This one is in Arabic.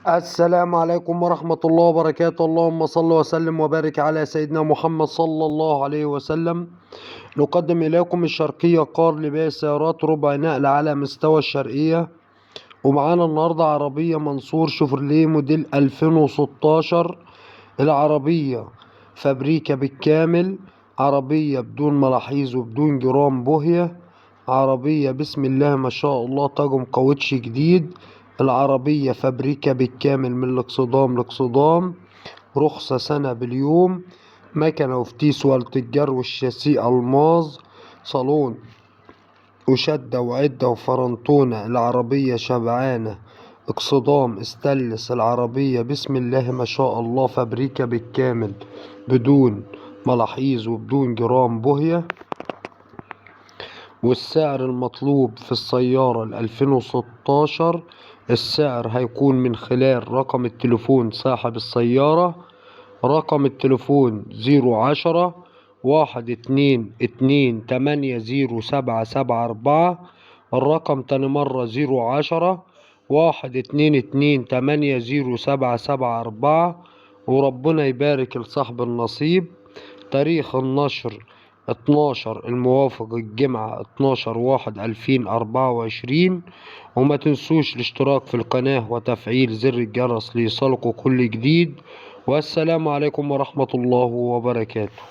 السلام عليكم ورحمة الله وبركاته. اللهم صل وسلم وبارك على سيدنا محمد صلى الله عليه وسلم. نقدم إليكم الشرقية كار لبيع سيارات ربع نقل على مستوى الشرقية. ومعانا النهاردة عربية منصور شيفروليه موديل 2016. العربية فابريكا بالكامل، عربية بدون ملاحيظ وبدون جرام بوهية، عربية بسم الله ما شاء الله طاقم كاوتش جديد. العربية فابريكا بالكامل من الاكسدام لاكسدام، رخصة سنة باليوم، مكنة وفتيس والتجار والشاسيه ألماظ، صالون وشدة وعدة وفرنتونة. العربية شبعانة، اكسدام استلس. العربية بسم الله ما شاء الله فابريكا بالكامل بدون ملاحيظ وبدون جرام بوهية. والسعر المطلوب في السيارة 2016 السعر هيكون من خلال رقم التليفون صاحب السيارة. رقم التليفون 010 122 2 8 0 7 7 4. الرقم تاني مرة 010 122 2 8 0 7 7 4. وربنا يبارك لصاحب النصيب. تاريخ النشر 12 الموافق الجمعة 12/1/2024. وما تنسوش الاشتراك في القناة وتفعيل زر الجرس ليصلكوا كل جديد. والسلام عليكم ورحمة الله وبركاته.